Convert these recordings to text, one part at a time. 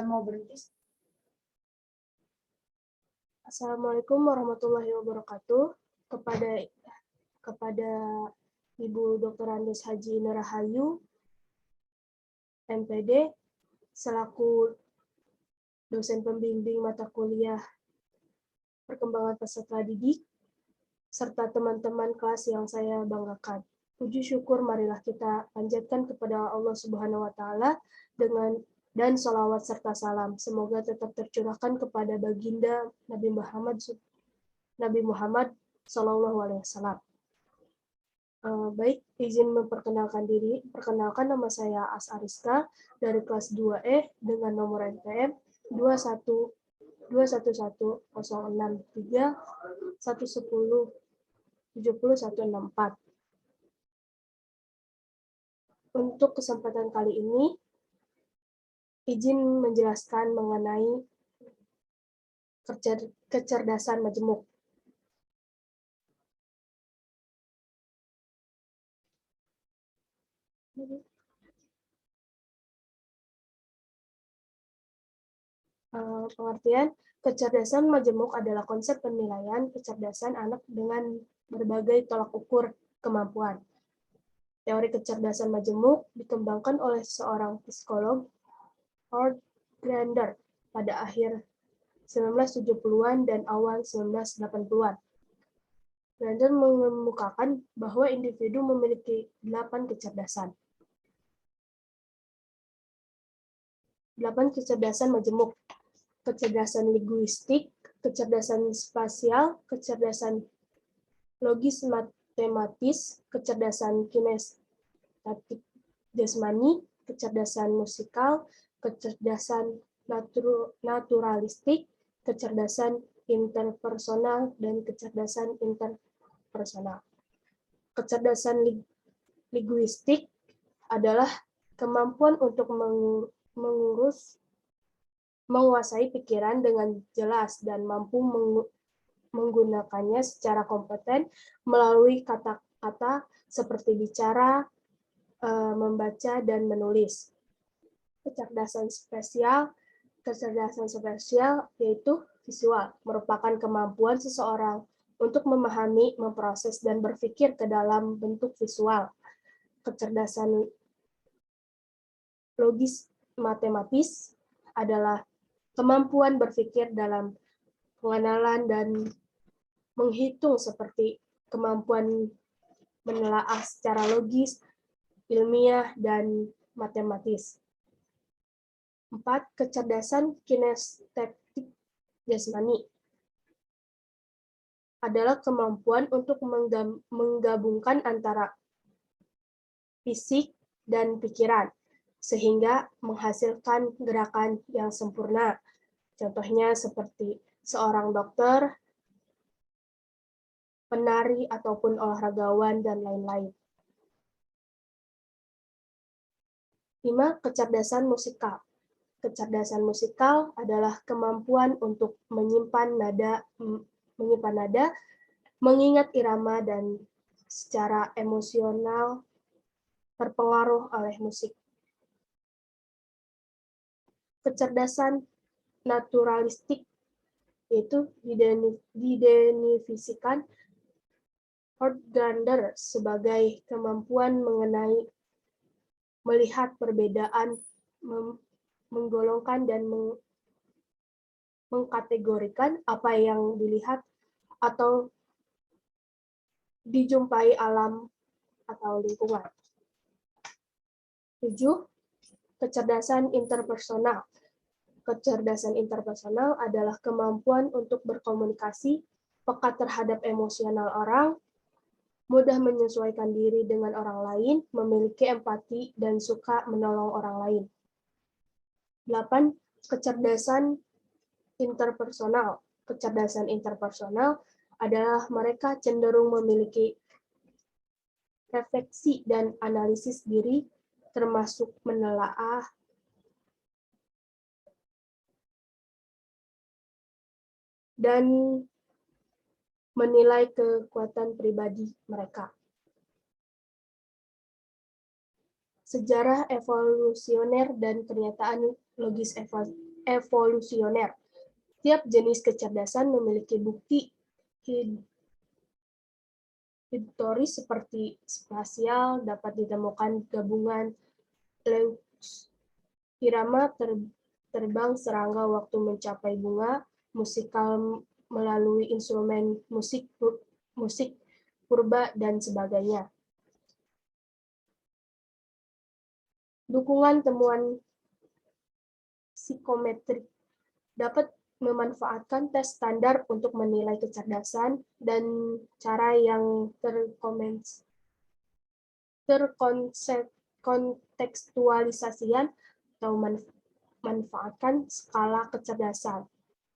mau berhenti. Assalamualaikum warahmatullahi wabarakatuh. Kepada Ibu Dr. Andes Haji Nurahayu, MPD, selaku dosen pembimbing mata kuliah perkembangan peserta didik, serta teman-teman kelas yang saya banggakan. Puji syukur marilah kita panjatkan kepada Allah Subhanahu wa Ta'ala dan sholawat serta salam. Semoga tetap tercurahkan kepada baginda Nabi Muhammad Sallallahu Alaihi Wasallam. Baik, izin memperkenalkan diri. Perkenalkan, nama saya As Ariska dari kelas 2E dengan nomor NPM 21016311070164. Untuk kesempatan kali ini, izin menjelaskan mengenai kecerdasan majemuk. Pengertian, kecerdasan majemuk adalah konsep penilaian kecerdasan anak dengan berbagai tolak ukur kemampuan. Teori kecerdasan majemuk dikembangkan oleh seorang psikolog, Howard Gardner, pada akhir 1970-an dan awal 1980-an. Gardner mengemukakan bahwa individu memiliki 8 kecerdasan. 8 kecerdasan majemuk: kecerdasan linguistik, kecerdasan spasial, kecerdasan logis matematis, kecerdasan kinestetik jasmani, kecerdasan musikal, kecerdasan naturalistik, kecerdasan interpersonal, dan kecerdasan interpersonal. Kecerdasan linguistik adalah kemampuan untuk menguasai pikiran dengan jelas dan mampu menggunakannya secara kompeten melalui kata-kata seperti bicara, membaca, dan menulis. Kecerdasan spesial yaitu visual, merupakan kemampuan seseorang untuk memahami, memproses, dan berpikir ke dalam bentuk visual. Kecerdasan logis matematis adalah kemampuan berpikir dalam pengenalan dan menghitung seperti kemampuan menelaah secara logis, ilmiah, dan matematis. 4. Kecerdasan kinestetik jasmani adalah kemampuan untuk menggabungkan antara fisik dan pikiran, sehingga menghasilkan gerakan yang sempurna. Contohnya seperti seorang dokter, penari, ataupun olahragawan, dan lain-lain. 5. Kecerdasan musikal. Kecerdasan musikal adalah kemampuan untuk menyimpan nada, mengingat irama, dan secara emosional terpengaruh oleh musik. Kecerdasan naturalistik yaitu didefinisikan Howard Gardner sebagai kemampuan mengenai melihat perbedaan, menggolongkan, dan mengkategorikan apa yang dilihat atau dijumpai alam atau lingkungan. 7. Kecerdasan interpersonal. Kecerdasan interpersonal adalah kemampuan untuk berkomunikasi, peka terhadap emosional orang, mudah menyesuaikan diri dengan orang lain, memiliki empati, dan suka menolong orang lain. 8. Kecerdasan interpersonal. Kecerdasan interpersonal adalah mereka cenderung memiliki refleksi dan analisis diri, termasuk menelaah dan menilai kekuatan pribadi mereka. Sejarah evolusioner dan pernyataan logis evolusioner. Tiap jenis kecerdasan memiliki bukti historis seperti spasial, dapat ditemukan gabungan irama terbang serangga waktu mencapai bunga, musikal melalui instrumen musik purba, dan sebagainya. Dukungan temuan psikometrik dapat memanfaatkan tes standar untuk menilai kecerdasan dan cara yang terkontekstualisasian atau manfaatkan skala kecerdasan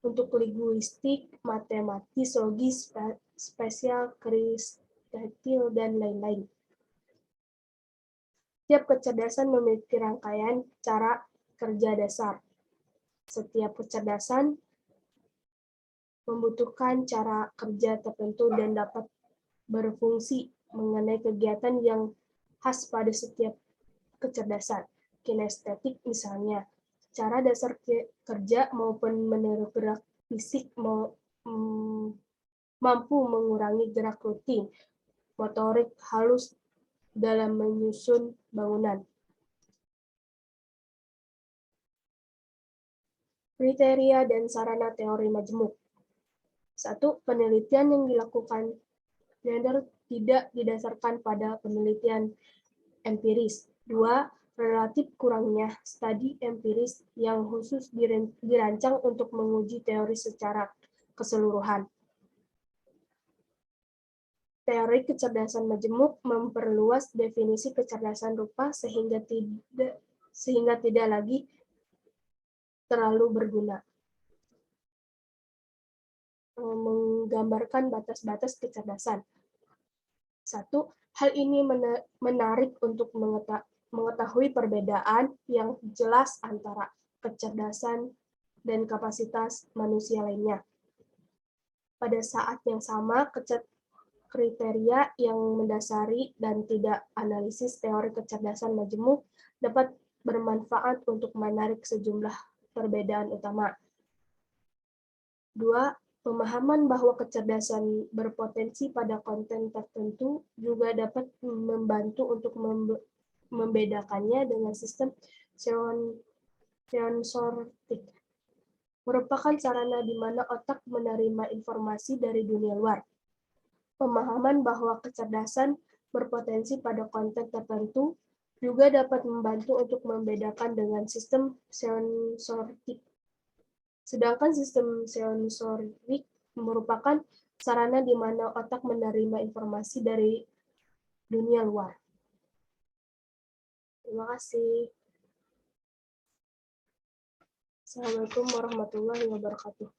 untuk linguistik, matematis, logis, spesial, kristatil, dan lain-lain. Setiap kecerdasan memiliki rangkaian cara kerja dasar. Setiap kecerdasan membutuhkan cara kerja tertentu dan dapat berfungsi mengenai kegiatan yang khas pada setiap kecerdasan. Kinestetik misalnya, cara dasar kerja maupun meniru gerak fisik mampu mengurangi gerak rutin, motorik halus dalam menyusun bangunan. Kriteria dan sarana teori majemuk. 1. Penelitian yang dilakukan tidak didasarkan pada penelitian empiris. 2. Relatif kurangnya studi empiris yang khusus dirancang untuk menguji teori secara keseluruhan. Teori kecerdasan majemuk memperluas definisi kecerdasan rupa sehingga tidak lagi terlalu berguna. Menggambarkan batas-batas kecerdasan. 1. Hal ini menarik untuk mengetahui perbedaan yang jelas antara kecerdasan dan kapasitas manusia lainnya. Pada saat yang sama, kriteria yang mendasari dan tidak analisis teori kecerdasan majemuk dapat bermanfaat untuk menarik sejumlah perbedaan utama. 2. Pemahaman bahwa kecerdasan berpotensi pada konten tertentu juga dapat membantu untuk membedakannya dengan sistem sensortik, merupakan sarana di mana otak menerima informasi dari dunia luar. Pemahaman bahwa kecerdasan berpotensi pada konten tertentu juga dapat membantu untuk membedakan dengan sistem sensortik. Sedangkan sistem sensorik merupakan sarana di mana otak menerima informasi dari dunia luar. Terima kasih. Assalamualaikum warahmatullahi wabarakatuh.